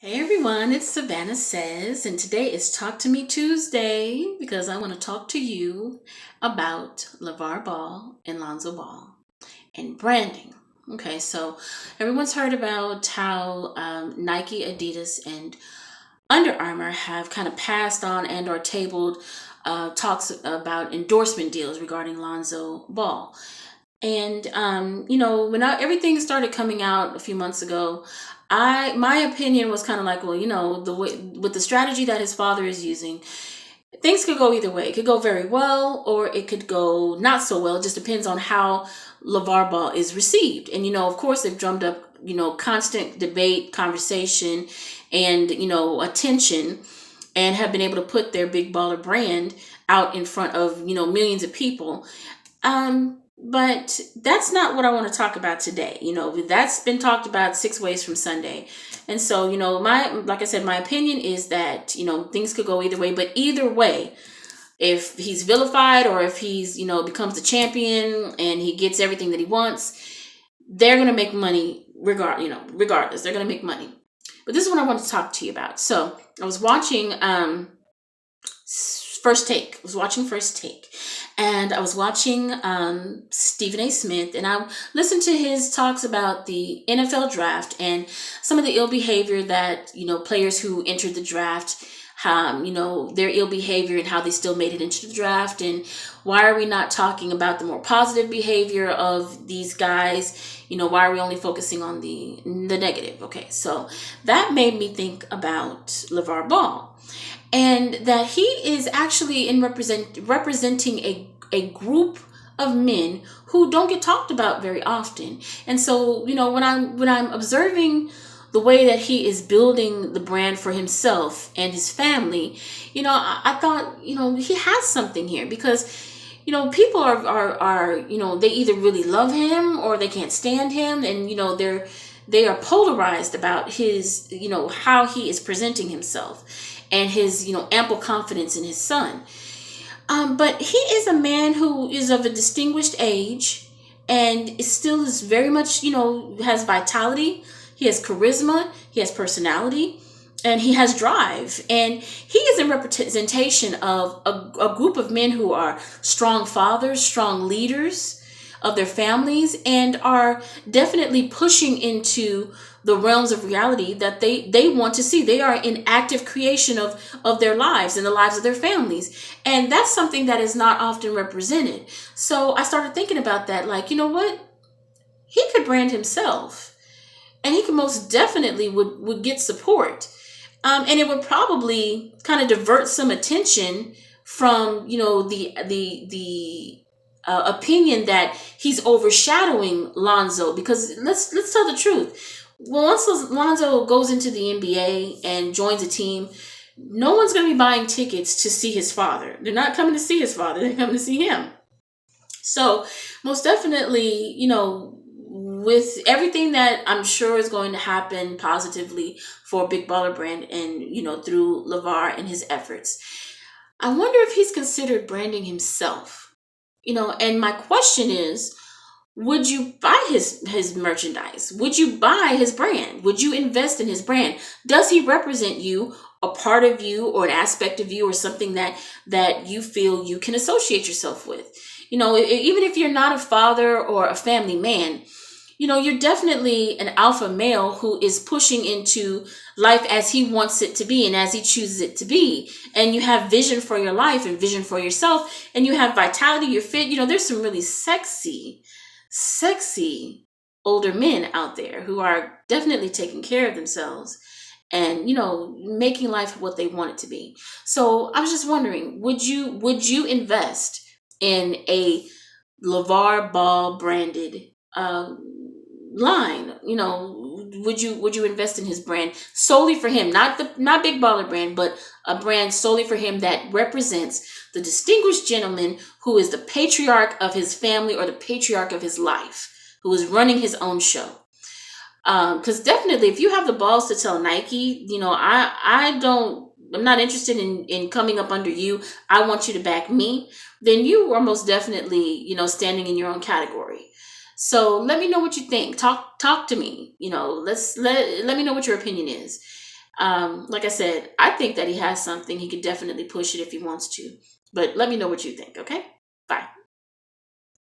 Hey everyone, it's Savannah Says, and today is Talk to Me Tuesday because I want to talk to you about Lavar Ball and Lonzo Ball and branding. Okay, so everyone's heard about how Nike, Adidas, and Under Armour have kind of passed on and or tabled talks about endorsement deals regarding Lonzo Ball. And when everything started coming out a few months ago, my opinion was kind of like, well, the way with the strategy that his father is using, things could go either way. It could go very well, or it could go not so well. It just depends on how LeVar Ball is received. And of course, they've drummed up constant debate, conversation, and attention, and have been able to put their big baller brand out in front of millions of people. But that's not what I want to talk about today. That's been talked about 6 ways from Sunday. And so, like I said, my opinion is that, things could go either way, but either way, if he's vilified or if he's, becomes the champion and he gets everything that he wants, they're going to make money regardless. They're going to make money. But this is what I want to talk to you about. So I was watching, First Take. I was watching First Take, and I was watching Stephen A. Smith, and I listened to his talks about the NFL draft and some of the ill behavior that players who entered the draft, their ill behavior and how they still made it into the draft, and why are we not talking about the more positive behavior of these guys? Why are we only focusing on the negative? Okay, so that made me think about LeVar Ball, and that he is actually representing a group of men who don't get talked about very often. And so, when I'm observing the way that he is building the brand for himself and his family, I thought, he has something here, because people are they either really love him or they can't stand him, and they are polarized about his how he is presenting himself and his ample confidence in his son. But he is a man who is of a distinguished age and is very much has vitality. He has charisma, he has personality, and he has drive. And he is a representation of a group of men who are strong fathers, strong leaders of their families, and are definitely pushing into the realms of reality that they want to see. They are in active creation of their lives and the lives of their families. And that's something that is not often represented. So I started thinking about that, like, you know what? He could brand himself, and he could most definitely would get support. And it would probably kind of divert some attention from the opinion that he's overshadowing Lonzo, because let's tell the truth. Well, once Lonzo goes into the NBA and joins a team, no one's going to be buying tickets to see his father. They're not coming to see his father. They're coming to see him. So most definitely, with everything that I'm sure is going to happen positively for Big Baller Brand and, through LeVar and his efforts, I wonder if he's considered branding himself. And my question is, would you buy his merchandise? Would you buy his brand? Would you invest in his brand? Does he represent you, a part of you, or an aspect of you, or something that you feel you can associate yourself with? Even if you're not a father or a family man, you're definitely an alpha male who is pushing into life as he wants it to be and as he chooses it to be. And you have vision for your life and vision for yourself, and you have vitality, you're fit. There's some really sexy older men out there who are definitely taking care of themselves and making life what they want it to be. So I was just wondering, would you invest in a LeVar Ball branded line? Would you invest in his brand solely for him, not Big Baller Brand, but a brand solely for him that represents the distinguished gentleman who is the patriarch of his family or the patriarch of his life, who is running his own show? Because definitely, if you have the balls to tell Nike, I'm not interested in coming up under you, I want you to back me, then you are most definitely standing in your own category. So let me know what you think. Talk to me. Let me know what your opinion is. Like I said, I think that he has something. He could definitely push it if he wants to. But let me know what you think, okay?